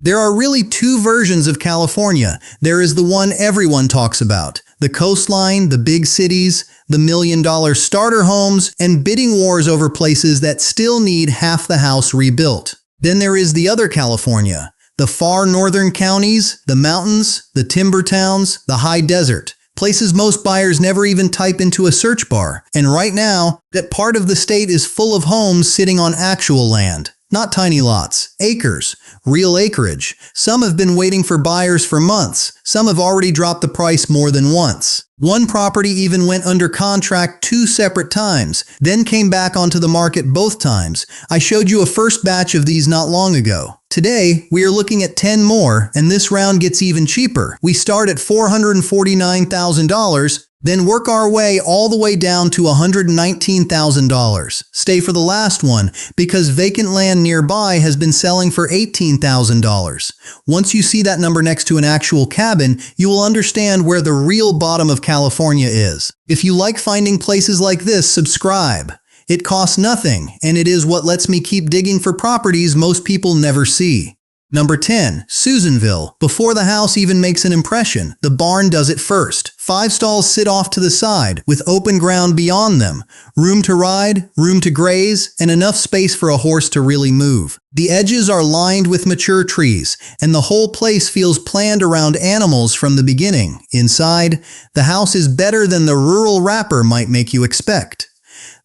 There are really two versions of California. There is the one everyone talks about, the coastline, the big cities, the million-dollar starter homes, and bidding wars over places that still need half the house rebuilt. Then there is the other California, the far northern counties, the mountains, the timber towns, the high desert. Places most buyers never even type into a search bar. And right now, that part of the state is full of homes sitting on actual land. Not tiny lots, acres, real acreage. Some have been waiting for buyers for months. Some have already dropped the price more than once. One property even went under contract 2 separate times, then came back onto the market both times. I showed you a first batch of these not long ago. Today, we are looking at 10 more, and this round gets even cheaper. We start at $449,000, then work our way all the way down to $119,000. Stay for the last one, because vacant land nearby has been selling for $18,000. Once you see that number next to an actual cabin, you will understand where the real bottom of California is. If you like finding places like this, subscribe. It costs nothing, and it is what lets me keep digging for properties most people never see. Number 10. Susanville. Before the house even makes an impression, the barn does it first. 5 stalls sit off to the side, with open ground beyond them. Room to ride, room to graze, and enough space for a horse to really move. The edges are lined with mature trees, and the whole place feels planned around animals from the beginning. Inside, the house is better than the rural wrapper might make you expect.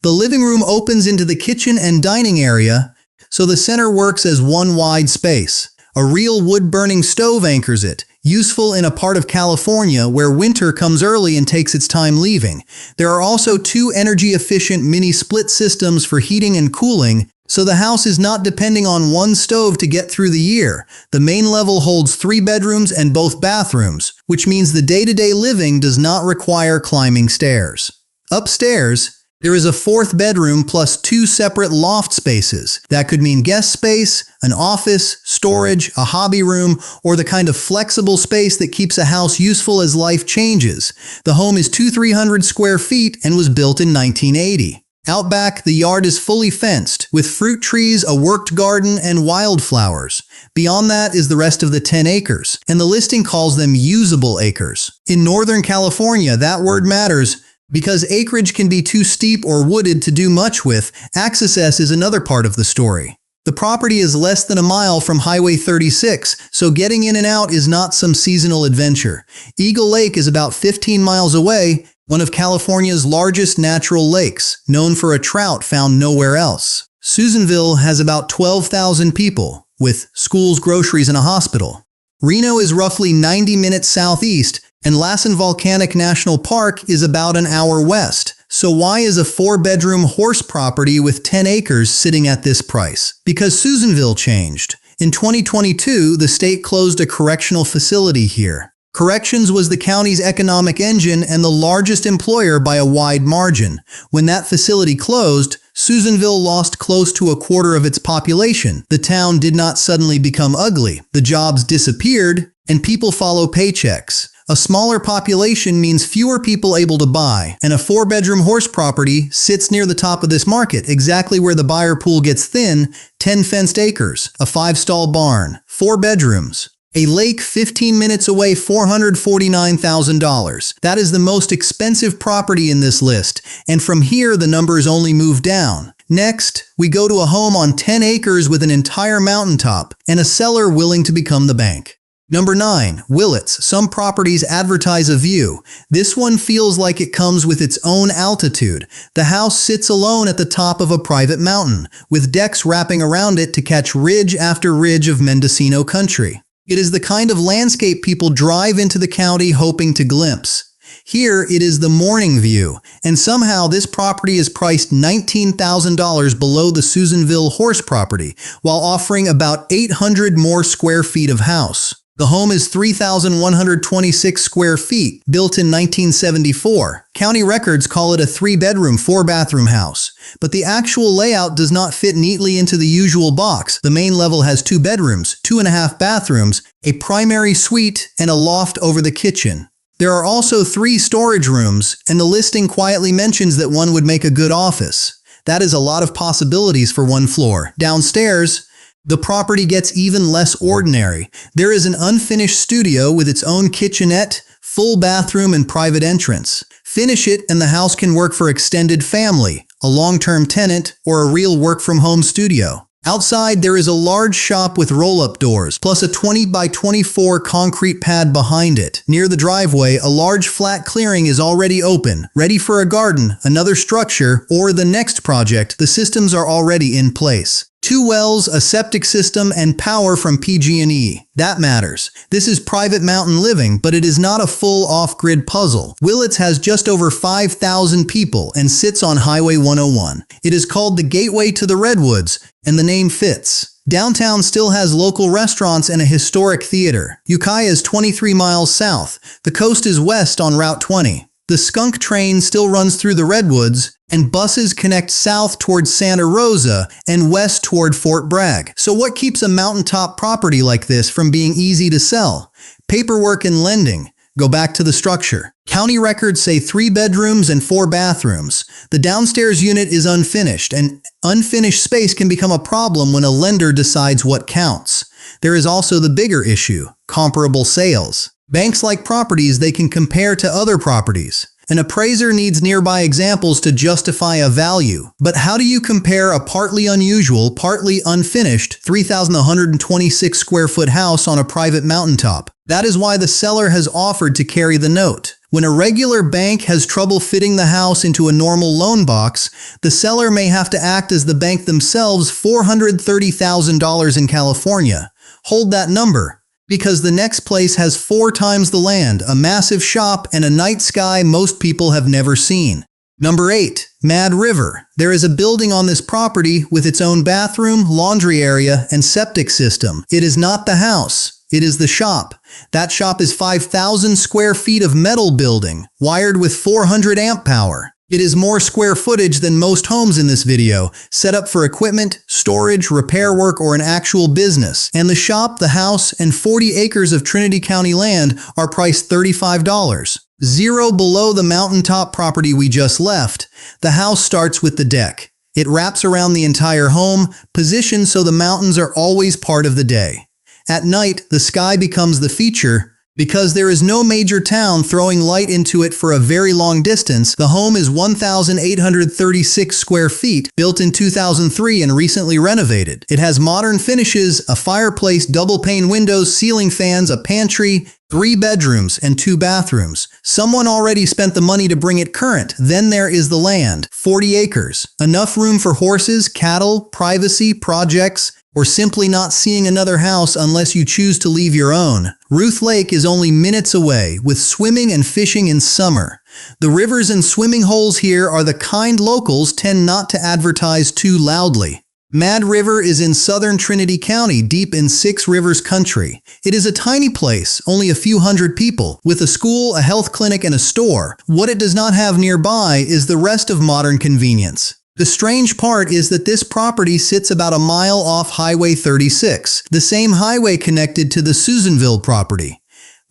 The living room opens into the kitchen and dining area, so the center works as one wide space. A real wood-burning stove anchors it, useful in a part of California where winter comes early and takes its time leaving. There are also 2 energy-efficient mini-split systems for heating and cooling, so the house is not depending on one stove to get through the year. The main level holds 3 bedrooms and both bathrooms, which means the day-to-day living does not require climbing stairs. Upstairs, there is a 4th bedroom plus 2 separate loft spaces. That could mean guest space, an office, storage, a hobby room, or the kind of flexible space that keeps a house useful as life changes. The home is 200-300 square feet and was built in 1980. Out back, the yard is fully fenced, with fruit trees, a worked garden, and wildflowers. Beyond that is the rest of the 10 acres, and the listing calls them usable acres. In Northern California, that word matters. Because acreage can be too steep or wooded to do much with, access is another part of the story. The property is less than a mile from Highway 36, so getting in and out is not some seasonal adventure. Eagle Lake is about 15 miles away, one of California's largest natural lakes, known for a trout found nowhere else. Susanville has about 12,000 people, with schools, groceries, and a hospital. Reno is roughly 90 minutes southeast, and Lassen Volcanic National Park is about an hour west. So why is a 4-bedroom horse property with 10 acres sitting at this price? Because Susanville changed. In 2022, the state closed a correctional facility here. Corrections was the county's economic engine and the largest employer by a wide margin. When that facility closed, Susanville lost close to a quarter of its population. The town did not suddenly become ugly. The jobs disappeared, and people follow paychecks. A smaller population means fewer people able to buy, and a 4-bedroom horse property sits near the top of this market, exactly where the buyer pool gets thin. 10 fenced acres, a 5-stall barn, 4 bedrooms. A lake 15 minutes away, $449,000. That is the most expensive property in this list, and from here the numbers only move down. Next, we go to a home on 10 acres with an entire mountaintop, and a seller willing to become the bank. Number 9. Willits. Some properties advertise a view. This one feels like it comes with its own altitude. The house sits alone at the top of a private mountain, with decks wrapping around it to catch ridge after ridge of Mendocino country. It is the kind of landscape people drive into the county hoping to glimpse. Here, it is the morning view, and somehow this property is priced $19,000 below the Susanville horse property, while offering about 800 more square feet of house. The home is 3,126 square feet, built in 1974. County records call it a 3-bedroom, 4-bathroom house. But the actual layout does not fit neatly into the usual box. The main level has 2 bedrooms, 2.5 bathrooms, a primary suite, and a loft over the kitchen. There are also 3 storage rooms, and the listing quietly mentions that one would make a good office. That is a lot of possibilities for one floor. Downstairs, The property gets even less ordinary. There is an unfinished studio with its own kitchenette, full bathroom, and private entrance. Finish it and the house can work for extended family, a long-term tenant, or a real work-from-home studio. Outside, there is a large shop with roll-up doors, plus a 20 by 24 concrete pad behind it. Near the driveway, a large flat clearing is already open, ready for a garden, another structure, or the next project. The systems are already in place. 2 wells, a septic system, and power from PG&E. That matters. This is private mountain living, but it is not a full off-grid puzzle. Willits has just over 5,000 people and sits on Highway 101. It is called the Gateway to the Redwoods, and the name fits. Downtown still has local restaurants and a historic theater. Ukiah is 23 miles south. The coast is west on Route 20. The skunk train still runs through the Redwoods, and buses connect south toward Santa Rosa and west toward Fort Bragg. So what keeps a mountaintop property like this from being easy to sell? Paperwork and lending. Go back to the structure. County records say 3 bedrooms and 4 bathrooms. The downstairs unit is unfinished, and unfinished space can become a problem when a lender decides what counts. There is also the bigger issue: comparable sales. Banks like properties they can compare to other properties. An appraiser needs nearby examples to justify a value. But how do you compare a partly unusual, partly unfinished 3,126 square foot house on a private mountaintop? That is why the seller has offered to carry the note. When a regular bank has trouble fitting the house into a normal loan box, the seller may have to act as the bank themselves. $430,000 in California. Hold that number. Because the next place has 4 times the land, a massive shop, and a night sky most people have never seen. Number 8. Mad River. There is a building on this property with its own bathroom, laundry area, and septic system. It is not the house. It is the shop. That shop is 5,000 square feet of metal building, wired with 400 amp power. It is more square footage than most homes in this video, set up for equipment, storage, repair work, or an actual business. And the shop, the house, and 40 acres of Trinity County land are priced $35. Zero below the mountaintop property we just left. The house starts with the deck. It wraps around the entire home, positioned so the mountains are always part of the day. At night, the sky becomes the feature. Because there is no major town throwing light into it for a very long distance, the home is 1,836 square feet, built in 2003 and recently renovated. It has modern finishes, a fireplace, double-pane windows, ceiling fans, a pantry, 3 bedrooms, and 2 bathrooms. Someone already spent the money to bring it current. Then there is the land, 40 acres. Enough room for horses, cattle, privacy, projects, or simply not seeing another house unless you choose to leave your own. Ruth Lake is only minutes away, with swimming and fishing in summer. The rivers and swimming holes here are the kind locals tend not to advertise too loudly. Mad River is in southern Trinity County, deep in Six Rivers country. It is a tiny place, only a few hundred people, with a school, a health clinic, and a store. What it does not have nearby is the rest of modern convenience. The strange part is that this property sits about a mile off Highway 36, the same highway connected to the Susanville property.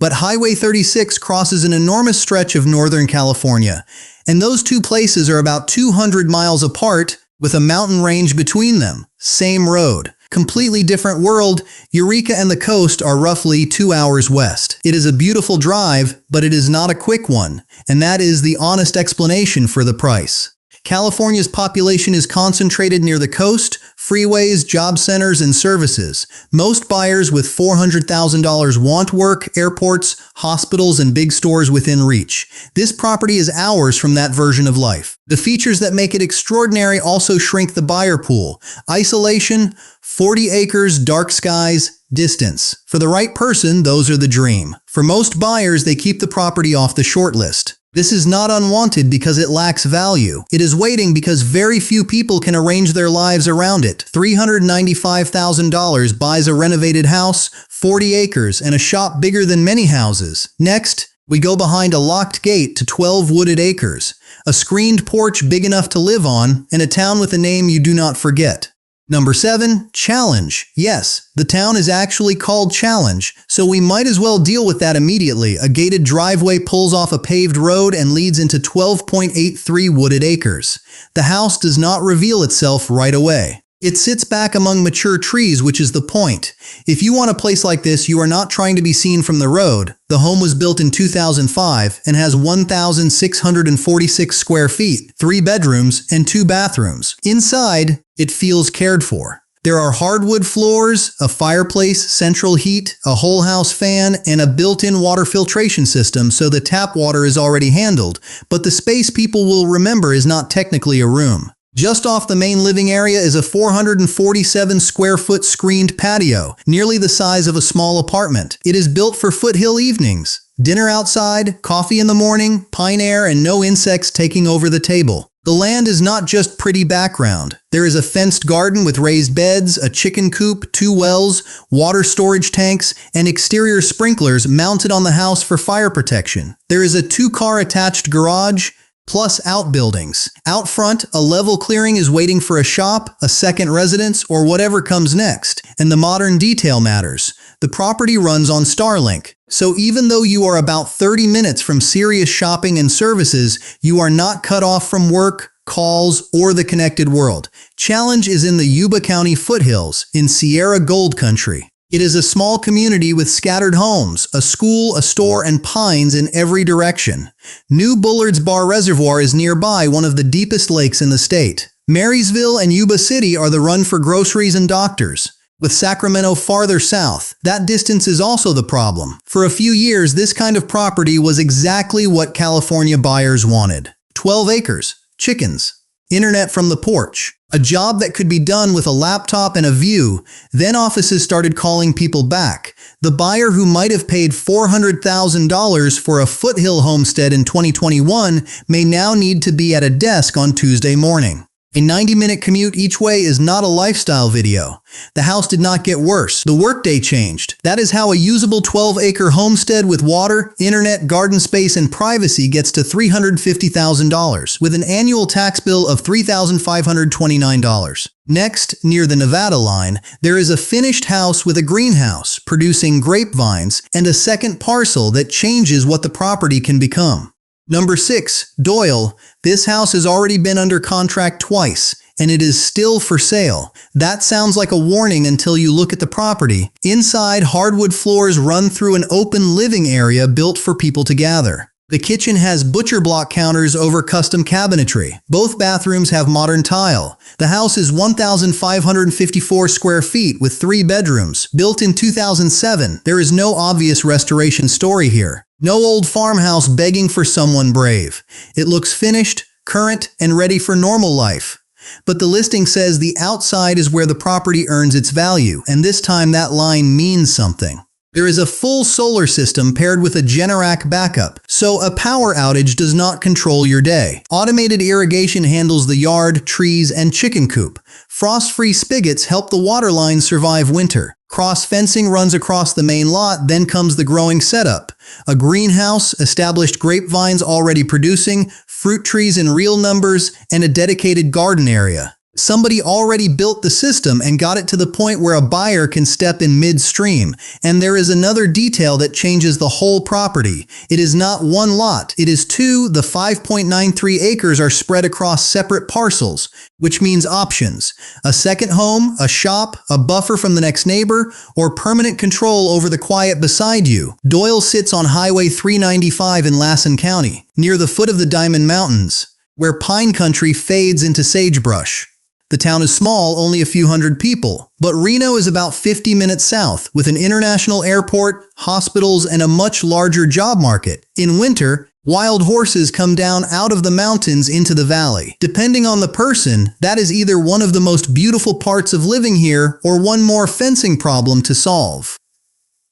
But Highway 36 crosses an enormous stretch of Northern California, and those two places are about 200 miles apart with a mountain range between them. Same road. Completely different world. Eureka and the coast are roughly 2 hours west. It is a beautiful drive, but it is not a quick one, and that is the honest explanation for the price. California's population is concentrated near the coast, freeways, job centers, and services. Most buyers with $400,000 want work, airports, hospitals, and big stores within reach. This property is hours from that version of life. The features that make it extraordinary also shrink the buyer pool. Isolation, 40 acres, dark skies, distance. For the right person, those are the dream. For most buyers, they keep the property off the short list. This is not unwanted because it lacks value. It is waiting because very few people can arrange their lives around it. $395,000 buys a renovated house, 40 acres, and a shop bigger than many houses. Next, we go behind a locked gate to 12 wooded acres, a screened porch big enough to live on, and a town with a name you do not forget. Number 7. Challenge. Yes, the town is actually called Challenge, so we might as well deal with that immediately. A gated driveway pulls off a paved road and leads into 12.83 wooded acres. The house does not reveal itself right away. It sits back among mature trees, which is the point. If you want a place like this, you are not trying to be seen from the road. The home was built in 2005 and has 1,646 square feet, 3 bedrooms, and 2 bathrooms. Inside, it feels cared for. There are hardwood floors, a fireplace, central heat, a whole house fan, and a built-in water filtration system, so the tap water is already handled, but the space people will remember is not technically a room. Just off the main living area is a 447 square foot screened patio, nearly the size of a small apartment. It is built for foothill evenings. Dinner outside, coffee in the morning, pine air, and no insects taking over the table. The land is not just pretty background. There is a fenced garden with raised beds, a chicken coop, 2 wells, water storage tanks, and exterior sprinklers mounted on the house for fire protection. There is a 2-car attached garage, plus outbuildings. Out front, a level clearing is waiting for a shop, a second residence, or whatever comes next. And the modern detail matters. The property runs on Starlink. So even though you are about 30 minutes from serious shopping and services, you are not cut off from work, calls, or the connected world. Challenge is in the Yuba County foothills, in Sierra Gold Country. It is a small community with scattered homes, a school, a store, and pines in every direction. New Bullard's Bar Reservoir is nearby, one of the deepest lakes in the state. Marysville and Yuba City are the run for groceries and doctors. With Sacramento farther south, that distance is also the problem. For a few years, this kind of property was exactly what California buyers wanted. 12 acres, chickens, internet from the porch. A job that could be done with a laptop and a view. Then offices started calling people back. The buyer who might have paid $400,000 for a foothill homestead in 2021 may now need to be at a desk on Tuesday morning. A 90-minute commute each way is not a lifestyle video. The house did not get worse. The workday changed. That is how a usable 12-acre homestead with water, internet, garden space, and privacy gets to $350,000, with an annual tax bill of $3,529. Next, near the Nevada line, there is a finished house with a greenhouse, producing grapevines, and a second parcel that changes what the property can become. Number 6, Doyle. This house has already been under contract twice, and it is still for sale. That sounds like a warning until you look at the property. Inside, hardwood floors run through an open living area built for people to gather. The kitchen has butcher block counters over custom cabinetry. Both bathrooms have modern tile. The house is 1,554 square feet with 3 bedrooms. Built in 2007, there is no obvious restoration story here. No old farmhouse begging for someone brave. It looks finished, current, and ready for normal life. But the listing says the outside is where the property earns its value, and this time that line means something. There is a full solar system paired with a Generac backup, so a power outage does not control your day. Automated irrigation handles the yard, trees, and chicken coop. Frost-free spigots help the water line survive winter. Cross-fencing runs across the main lot, then comes the growing setup. A greenhouse, established grapevines already producing, fruit trees in real numbers, and a dedicated garden area. Somebody already built the system and got it to the point where a buyer can step in midstream. And there is another detail that changes the whole property. It is not one lot, it is 2. The 5.93 acres are spread across separate parcels, which means options. A second home, a shop, a buffer from the next neighbor, or permanent control over the quiet beside you. Doyle sits on Highway 395 in Lassen County, near the foot of the Diamond Mountains, where pine country fades into sagebrush. The town is small, only a few hundred people, but Reno is about 50 minutes south, with an international airport, hospitals, and a much larger job market. In winter, wild horses come down out of the mountains into the valley. Depending on the person, that is either one of the most beautiful parts of living here or one more fencing problem to solve.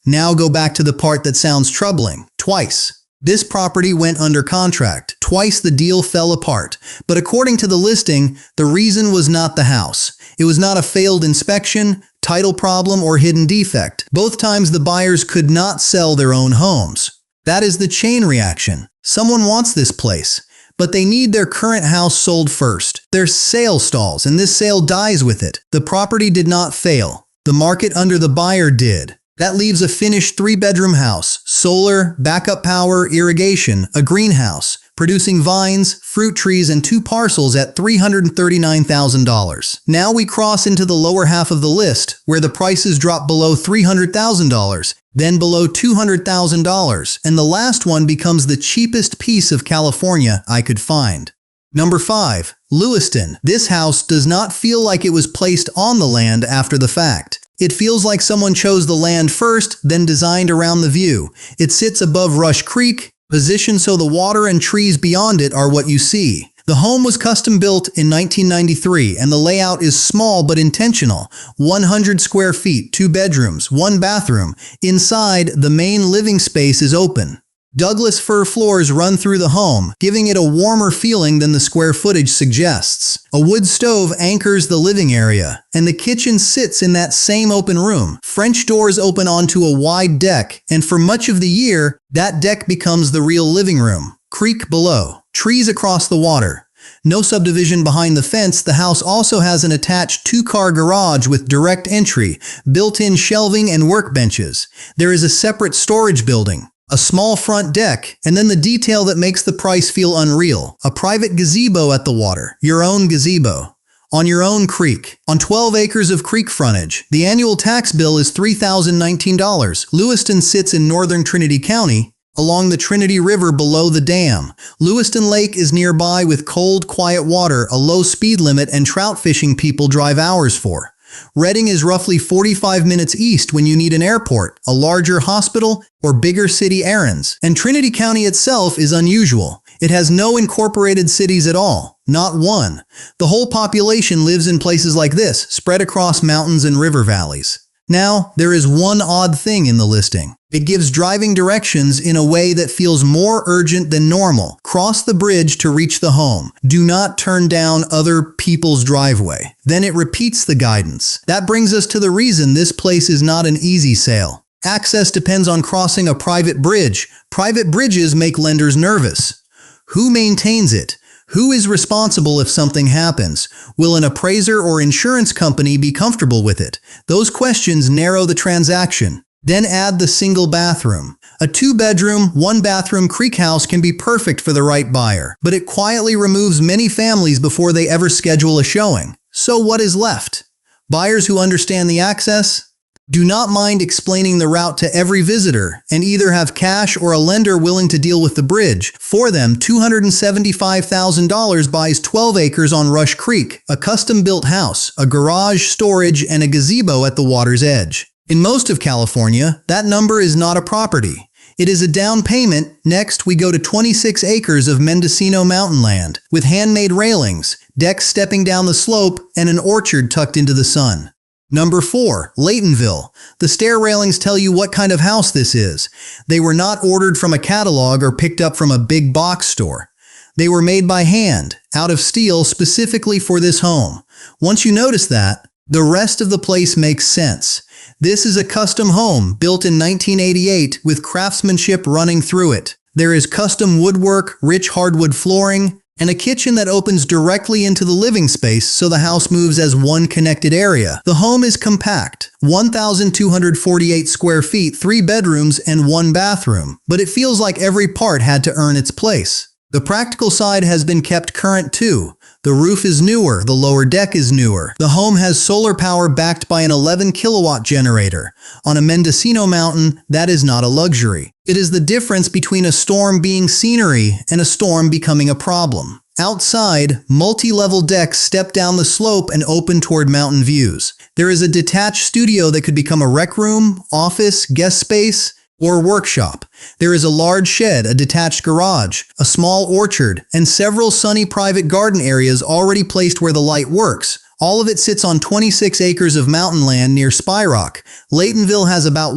Now go back to the part that sounds troubling. Twice. This property went under contract. Twice the deal fell apart. But according to the listing, the reason was not the house. It was not a failed inspection, title problem, or hidden defect. Both times the buyers could not sell their own homes. That is the chain reaction. Someone wants this place, but they need their current house sold first. Their sale stalls, and this sale dies with it. The property did not fail. The market under the buyer did. That leaves a finished 3-bedroom house, solar, backup power, irrigation, a greenhouse, producing vines, fruit trees, and 2 parcels at $339,000. Now we cross into the lower half of the list, where the prices drop below $300,000, then below $200,000, and the last one becomes the cheapest piece of California I could find. Number 5. Lewiston. This house does not feel like it was placed on the land after the fact. It feels like someone chose the land first, then designed around the view. It sits above Rush Creek, positioned so the water and trees beyond it are what you see. The home was custom built in 1993, and the layout is small but intentional. 100 square feet, 2 bedrooms, 1 bathroom. Inside, the main living space is open. Douglas fir floors run through the home, giving it a warmer feeling than the square footage suggests. A wood stove anchors the living area, and the kitchen sits in that same open room. French doors open onto a wide deck, and for much of the year, that deck becomes the real living room. Creek below. Trees across the water. No subdivision behind the fence, the house also has an attached 2-car garage with direct entry, built-in shelving and workbenches. There is a separate storage building, a small front deck, and then the detail that makes the price feel unreal. A private gazebo at the water. Your own gazebo. On your own creek. On 12 acres of creek frontage. The annual tax bill is $3,019. Lewiston sits in northern Trinity County, along the Trinity River below the dam. Lewiston Lake is nearby with cold, quiet water, a low speed limit, and trout fishing people drive hours for. Redding is roughly 45 minutes east when you need an airport, a larger hospital, or bigger city errands. And Trinity County itself is unusual. It has no incorporated cities at all, not one. The whole population lives in places like this, spread across mountains and river valleys. Now, there is one odd thing in the listing. It gives driving directions in a way that feels more urgent than normal. Cross the bridge to reach the home. Do not turn down other people's driveway. Then it repeats the guidance. That brings us to the reason this place is not an easy sale. Access depends on crossing a private bridge. Private bridges make lenders nervous. Who maintains it? Who is responsible if something happens? Will an appraiser or insurance company be comfortable with it? Those questions narrow the transaction. Then add the single bathroom. A 2-bedroom, 1-bathroom creek house can be perfect for the right buyer, but it quietly removes many families before they ever schedule a showing. So what is left? Buyers who understand the access? Do not mind explaining the route to every visitor, and either have cash or a lender willing to deal with the bridge. For them, $275,000 buys 12 acres on Rush Creek, a custom-built house, a garage, storage, and a gazebo at the water's edge. In most of California, that number is not a property. It is a down payment. Next, we go to 26 acres of Mendocino mountain land, with handmade railings, decks stepping down the slope, and an orchard tucked into the sun. Number 4. Laytonville. The stair railings tell you what kind of house this is. They were not ordered from a catalog or picked up from a big box store. They were made by hand, out of steel specifically for this home. Once you notice that, the rest of the place makes sense. This is a custom home built in 1988 with craftsmanship running through it. There is custom woodwork, rich hardwood flooring, and a kitchen that opens directly into the living space so the house moves as one connected area. The home is compact, 1,248 square feet, 3 bedrooms, and 1 bathroom, but it feels like every part had to earn its place. The practical side has been kept current too. The roof is newer, the lower deck is newer. The home has solar power backed by an 11-kilowatt generator. On a Mendocino mountain, that is not a luxury. It is the difference between a storm being scenery and a storm becoming a problem. Outside, multi-level decks step down the slope and open toward mountain views. There is a detached studio that could become a rec room, office, guest space, or workshop. There is a large shed, a detached garage, a small orchard, and several sunny private garden areas already placed where the light works. All of it sits on 26 acres of mountain land near Spy Rock. Laytonville has about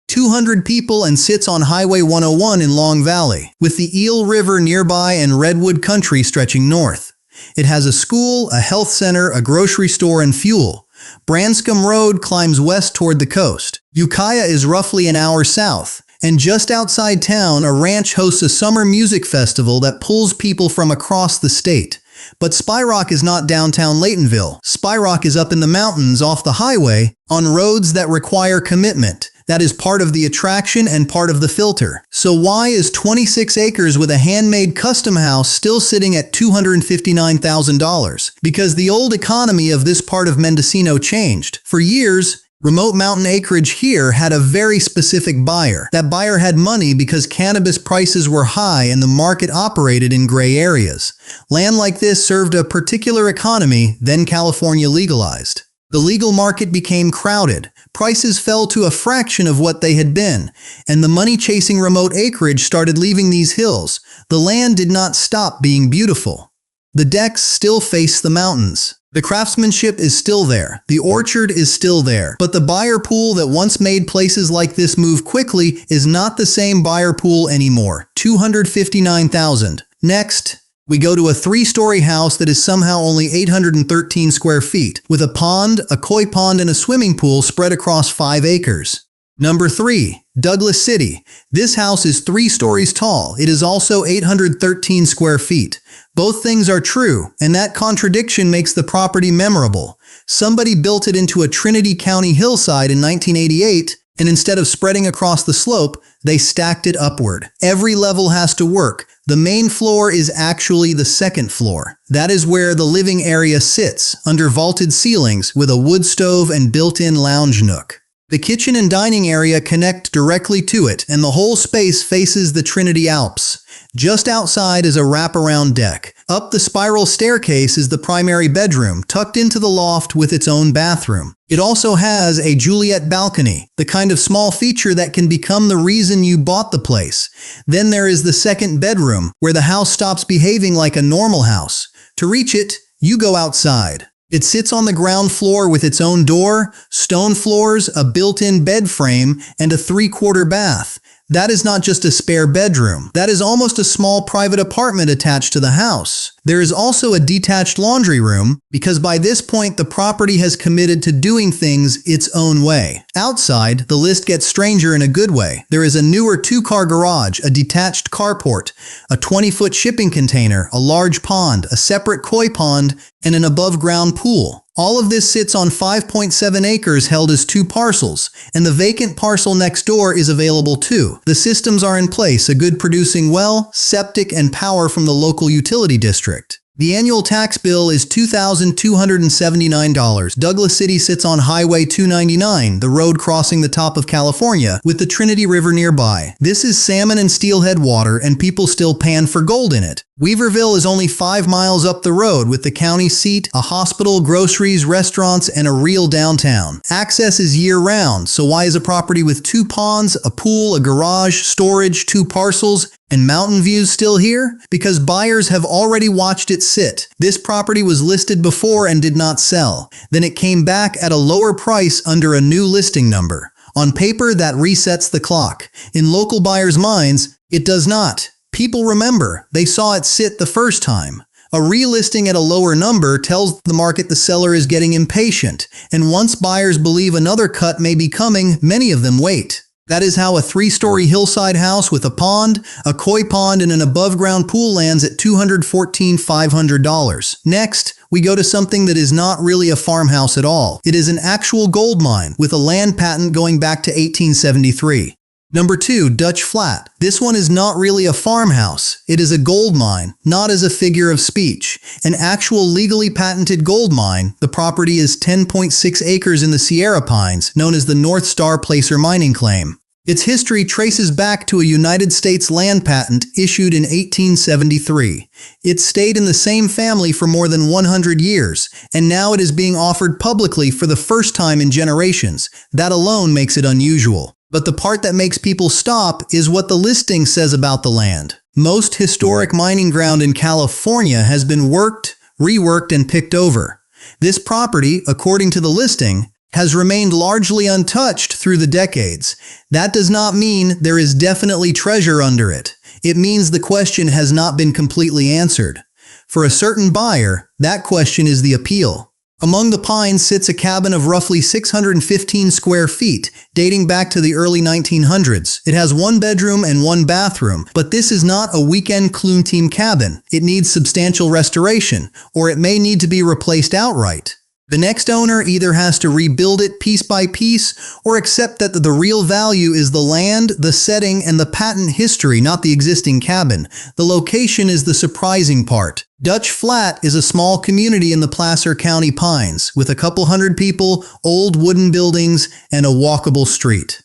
200 people and sits on Highway 101 in Long Valley, with the Eel River nearby and redwood country stretching north. It has a school, a health center, a grocery store, and fuel. Branscombe Road climbs west toward the coast. Ukiah is roughly an hour south, and just outside town, a ranch hosts a summer music festival that pulls people from across the state. But Spy Rock is not downtown Laytonville. Spy Rock is up in the mountains off the highway, on roads that require commitment. That is part of the attraction and part of the filter. So why is 26 acres with a handmade custom house still sitting at $259,000? Because the old economy of this part of Mendocino changed. For years, remote mountain acreage here had a very specific buyer. That buyer had money because cannabis prices were high and the market operated in gray areas. Land like this served a particular economy, then California legalized. The legal market became crowded, prices fell to a fraction of what they had been, and the money-chasing remote acreage started leaving these hills. The land did not stop being beautiful. The decks still face the mountains. The craftsmanship is still there. The orchard is still there. But the buyer pool that once made places like this move quickly is not the same buyer pool anymore. $259,000. Next, we go to a 3-story house that is somehow only 813 square feet, with a pond, a koi pond, and a swimming pool spread across 5 acres. Number 3. Douglas City. This house is 3 stories tall. It is also 813 square feet. Both things are true, and that contradiction makes the property memorable. Somebody built it into a Trinity County hillside in 1988, and instead of spreading across the slope, they stacked it upward. Every level has to work. The main floor is actually the second floor. That is where the living area sits, under vaulted ceilings with a wood stove and built-in lounge nook. The kitchen and dining area connect directly to it, and the whole space faces the Trinity Alps. Just outside is a wraparound deck. Up the spiral staircase is the primary bedroom, tucked into the loft with its own bathroom. It also has a Juliet balcony, the kind of small feature that can become the reason you bought the place. Then there is the second bedroom, where the house stops behaving like a normal house. To reach it, you go outside. It sits on the ground floor with its own door, stone floors, a built-in bed frame, and a 3/4 bath. That is not just a spare bedroom. That is almost a small private apartment attached to the house. There is also a detached laundry room, because by this point the property has committed to doing things its own way. Outside, the list gets stranger in a good way. There is a newer 2-car garage, a detached carport, a 20-foot shipping container, a large pond, a separate koi pond, and an above-ground pool. All of this sits on 5.7 acres held as 2 parcels, and the vacant parcel next door is available too. The systems are in place, a good producing well, septic, and power from the local utility district. The annual tax bill is $2,279. Douglas City sits on Highway 299, the road crossing the top of California, with the Trinity River nearby. This is salmon and steelhead water, and people still pan for gold in it. Weaverville is only 5 miles up the road with the county seat, a hospital, groceries, restaurants, and a real downtown. Access is year-round, so why is a property with 2 ponds, a pool, a garage, storage, 2 parcels, and mountain views still here? Because buyers have already watched it sit. This property was listed before and did not sell. Then it came back at a lower price under a new listing number. On paper, that resets the clock. In local buyers' minds, it does not. People remember, they saw it sit the first time. A relisting at a lower number tells the market the seller is getting impatient, and once buyers believe another cut may be coming, many of them wait. That is how a 3-story hillside house with a pond, a koi pond, and an above-ground pool lands at $214,500. Next, we go to something that is not really a farmhouse at all. It is an actual gold mine with a land patent going back to 1873. Number 2, Dutch Flat. This one is not really a farmhouse. It is a gold mine, not as a figure of speech. An actual legally patented gold mine. The property is 10.6 acres in the Sierra Pines, known as the North Star Placer mining claim. Its history traces back to a United States land patent issued in 1873. It stayed in the same family for more than 100 years, and now it is being offered publicly for the first time in generations. That alone makes it unusual. But the part that makes people stop is what the listing says about the land. Most historic mining ground in California has been worked, reworked, and picked over. This property, according to the listing, has remained largely untouched through the decades. That does not mean there is definitely treasure under it. It means the question has not been completely answered. For a certain buyer, that question is the appeal. Among the pines sits a cabin of roughly 615 square feet, dating back to the early 1900s. It has 1 bedroom and 1 bathroom, but this is not a weekend Clune Team cabin. It needs substantial restoration, or it may need to be replaced outright. The next owner either has to rebuild it piece by piece or accept that the real value is the land, the setting, and the patent history, not the existing cabin. The location is the surprising part. Dutch Flat is a small community in the Placer County Pines with a couple hundred people, old wooden buildings, and a walkable street.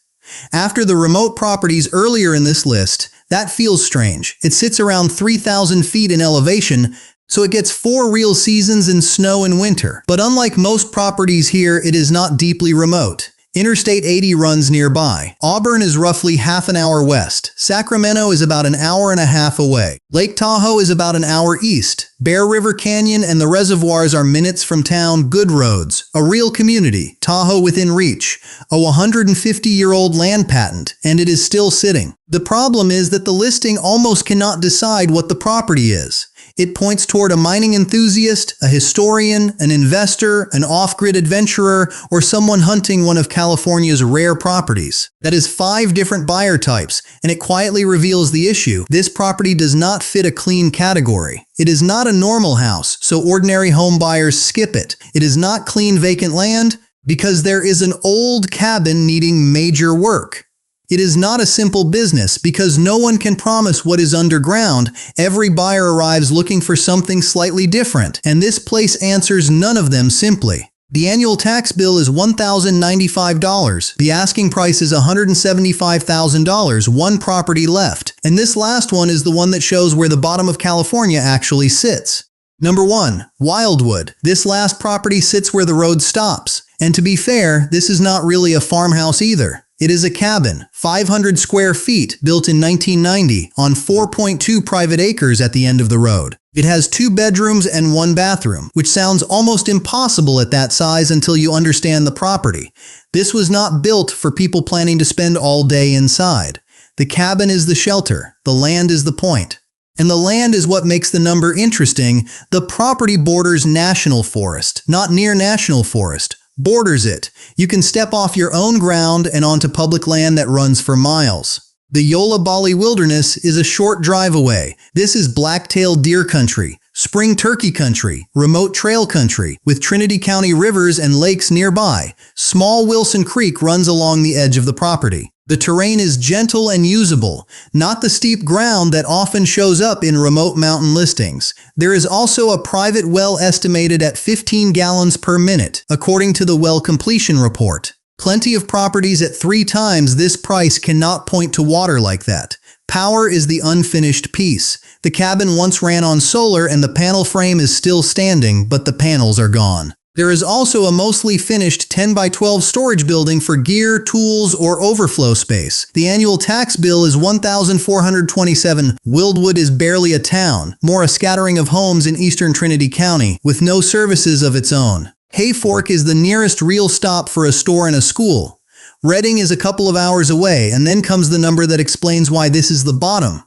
After the remote properties earlier in this list, that feels strange. It sits around 3,000 feet in elevation, so it gets 4 real seasons in snow and winter. But unlike most properties here, it is not deeply remote. Interstate 80 runs nearby. Auburn is roughly half an hour west. Sacramento is about an hour and a half away. Lake Tahoe is about an hour east. Bear River Canyon and the reservoirs are minutes from town. Good roads. A real community. Tahoe within reach. A 150-year-old land patent, and it is still sitting. The problem is that the listing almost cannot decide what the property is. It points toward a mining enthusiast, a historian, an investor, an off-grid adventurer, or someone hunting one of California's rare properties. That is 5 different buyer types, and it quietly reveals the issue. This property does not fit a clean category. It is not a normal house, so ordinary home buyers skip it. It is not clean vacant land because there is an old cabin needing major work. It is not a simple business because no one can promise what is underground. Every buyer arrives looking for something slightly different, and this place answers none of them simply. The annual tax bill is $1,095. The asking price is $175,000, one property left. And this last one is the one that shows where the bottom of California actually sits. Number 1. Wildwood. This last property sits where the road stops. And to be fair, this is not really a farmhouse either. It is a cabin, 500 square feet, built in 1990, on 4.2 private acres at the end of the road. It has 2 bedrooms and 1 bathroom, which sounds almost impossible at that size until you understand the property. This was not built for people planning to spend all day inside. The cabin is the shelter, the land is the point. And the land is what makes the number interesting. The property borders National Forest, not near National Forest. Borders it. You can step off your own ground and onto public land that runs for miles. The Yola Bali Wilderness is a short drive away. This is black-tailed deer country, spring turkey country, remote trail country, with Trinity County rivers and lakes nearby. Small Wilson Creek runs along the edge of the property. The terrain is gentle and usable, not the steep ground that often shows up in remote mountain listings. There is also a private well estimated at 15 gallons per minute, according to the well completion report. Plenty of properties at 3 times this price cannot point to water like that. Power is the unfinished piece. The cabin once ran on solar and the panel frame is still standing, but the panels are gone. There is also a mostly finished 10 by 12 storage building for gear, tools, or overflow space. The annual tax bill is $1,427. Wildwood is barely a town, more a scattering of homes in eastern Trinity County, with no services of its own. Hayfork is the nearest real stop for a store and a school. Redding is a couple of hours away, and then comes the number that explains why this is the bottom.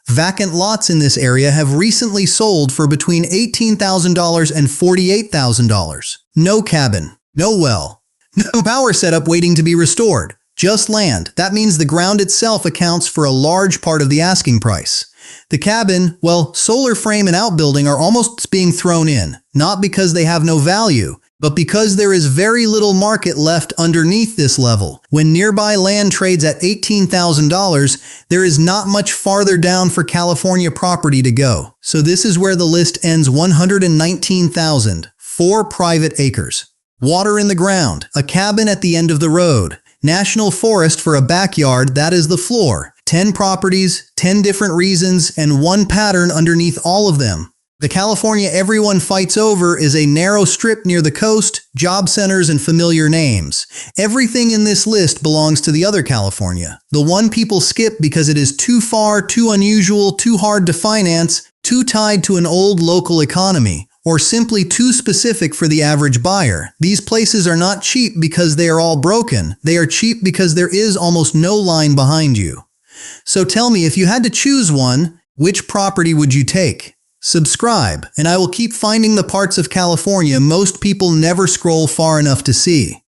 Vacant lots in this area have recently sold for between $18,000 and $48,000. No cabin, no well, no power setup waiting to be restored. Just land. That means the ground itself accounts for a large part of the asking price. The cabin, well, solar frame and outbuilding are almost being thrown in, not because they have no value, but because there is very little market left underneath this level. When nearby land trades at $18,000, there is not much farther down for California property to go. So this is where the list ends. $119,000, 4 private acres. Water in the ground, a cabin at the end of the road. National Forest for a backyard, that is the floor. 10 properties, 10 different reasons, and 1 pattern underneath all of them. The California everyone fights over is a narrow strip near the coast, job centers, and familiar names. Everything in this list belongs to the other California. The one people skip because it is too far, too unusual, too hard to finance, too tied to an old local economy, or simply too specific for the average buyer. These places are not cheap because they are all broken. They are cheap because there is almost no line behind you. So tell me, if you had to choose one, which property would you take? Subscribe, and I will keep finding the parts of California most people never scroll far enough to see.